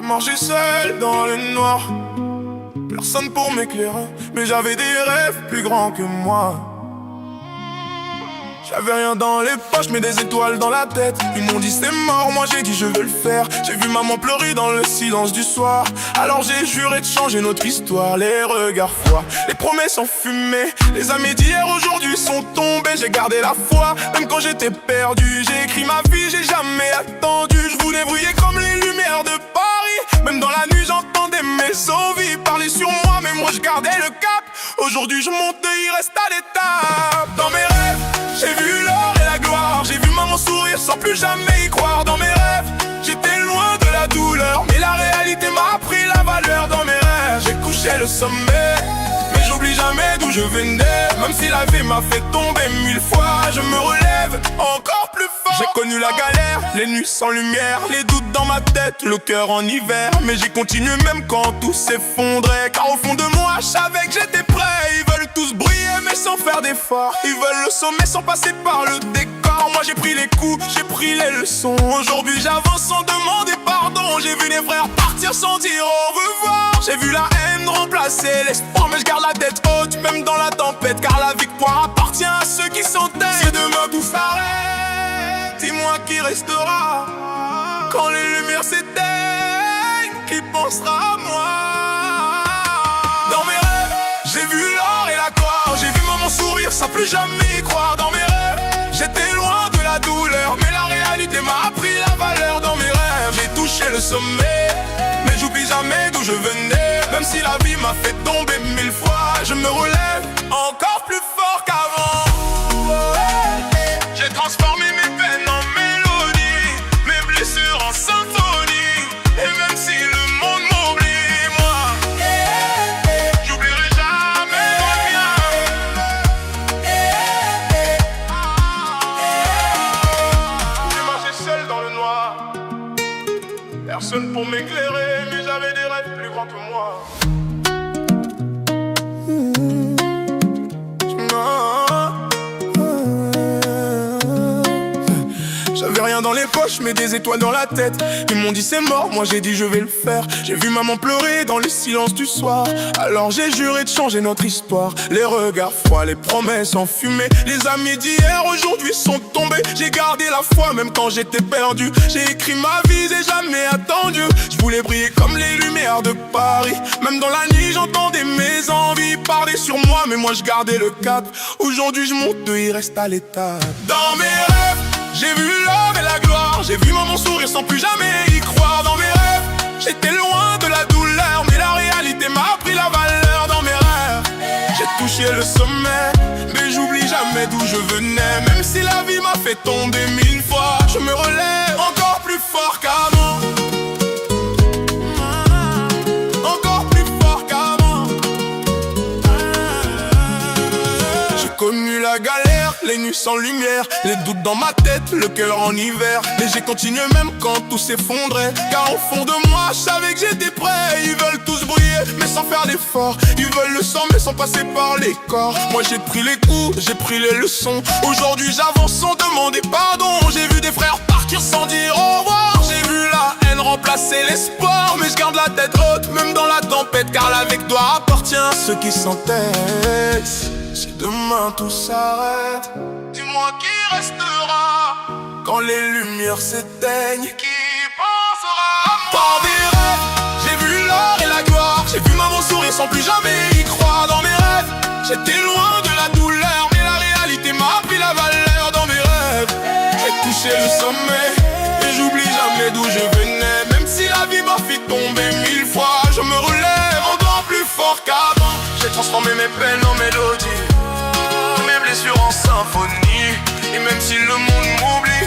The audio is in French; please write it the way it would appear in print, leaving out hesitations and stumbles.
Marcher seul dans le noir, personne pour m'éclairer, mais j'avais des rêves plus grands que moi. J'avais rien dans les poches, mais des étoiles dans la tête. Ils m'ont dit c'est mort, moi j'ai dit je veux le faire. J'ai vu maman pleurer dans le silence du soir. Alors j'ai juré de changer notre histoire. Les regards froids, les promesses enfumées. Les amis d'hier aujourd'hui sont tombés. J'ai gardé la foi, même quand j'étais perdu. J'ai écrit ma vie, j'ai jamais attendu. Je voulais briller comme les lumières de Paris. Même dans la nuit j'entendais mes envies parler sur moi, mais moi je gardais le cap. Aujourd'hui je monte, il reste à l'étape. Dans mes rêves j'ai vu l'or et la gloire, j'ai vu maman sourire sans plus jamais y croire. Dans mes rêves, j'étais loin de la douleur, mais la réalité m'a appris la valeur. Dans mes rêves, j'ai couché le sommet, mais j'oublie jamais d'où je venais. Même si la vie m'a fait tomber 1000 fois, je me relève encore plus fort. J'ai connu la galère, les nuits sans lumière, les doutes dans ma tête, le cœur en hiver. Mais j'ai continué même quand tout s'effondrait, car au fond de moi, je savais que j'étais prêt. Ils veulent tous briller mais sans faire d'efforts, ils veulent le sommet sans passer par le décor. Moi j'ai pris les coups, j'ai pris les leçons. Aujourd'hui j'avance sans demander pardon. J'ai vu les frères partir sans dire au revoir. J'ai vu la haine remplacer l'espoir, mais je garde la tête haute même dans la tempête, car la victoire appartient à ceux qui s'entêtent. Si demain tout s'arrête, dis-moi qui restera. Quand les lumières s'éteignent, qui pensera à moi? Dans mes rêves, j'ai vu l'or et la gloire, j'ai vu maman sourire sans plus jamais y croire. Dans mes rêves, j'étais loin de la douleur, mais la réalité m'a appris la valeur. Dans mes rêves, j'ai touché le sommet, mais j'oublie jamais d'où je venais. Même si la vie m'a fait tomber 1000 fois, je me relève encore plus fort qu'avant. J'ai transformé mes peines en mélodie, mes blessures en symphonie. Et même si le monde m'oublie, moi j'oublierai jamais le mien. J'ai marché seul dans le noir, personne pour m'éclairer, mais j'avais des rêves plus grands que moi. J'avais rien dans les poches, mais des étoiles dans la tête. Ils m'ont dit c'est mort, moi j'ai dit je vais le faire. J'ai vu maman pleurer dans le silence du soir. Alors j'ai juré de changer notre histoire. Les regards froids, les promesses enfumées. Les amis d'hier aujourd'hui sont tombés. J'ai gardé la foi même quand j'étais perdu. J'ai écrit ma vie, j'ai jamais attendu. Je voulais briller comme les lumières de Paris. Même dans la nuit j'entendais mes envies parler sur moi, mais moi je gardais le cap. Aujourd'hui je monte, il reste à l'étape. Dans mes rêves, j'ai vu l'or et la gloire, j'ai vu maman sourire sans plus jamais y croire. Dans mes rêves, j'étais loin de la douleur, mais la réalité m'a appris la valeur. Dans mes rêves, j'ai touché le sommet, mais j'oublie jamais d'où je venais. Même si la vie m'a fait tomber 1000 fois, je me relève encore plus fort qu'avant. Encore plus fort qu'avant. J'ai connu la galère, les nuits sans lumière, les doutes dans ma tête, le cœur en hiver. Mais j'ai continué même quand tout s'effondrait, car au fond de moi, je savais que j'étais prêt. Ils veulent tous briller, mais sans faire d'efforts. Ils veulent le sang, mais sans passer par les corps. Moi j'ai pris les coups, j'ai pris les leçons. Aujourd'hui j'avance sans demander pardon. J'ai vu des frères partir sans dire au revoir. J'ai vu la haine remplacer l'espoir, mais je garde la tête haute, même dans la tempête, car la victoire appartient à ceux qui s'entêtent. Si demain tout s'arrête, dis-moi qui restera. Quand les lumières s'éteignent, qui pensera à moi? Dans mes rêves, j'ai vu l'or et la gloire, j'ai vu maman sourire sans plus jamais y croire. Dans mes rêves, j'étais loin de la douleur, mais la réalité m'a appris la valeur. Dans mes rêves, j'ai touché le sommet, et j'oublie jamais d'où je venais. Même si la vie m'a fait tomber 1000 fois, je me relève encore plus fort qu'avant. J'ai transformé mes peines en mélodie, mes blessures en symphonie. Et même si le monde m'oublie,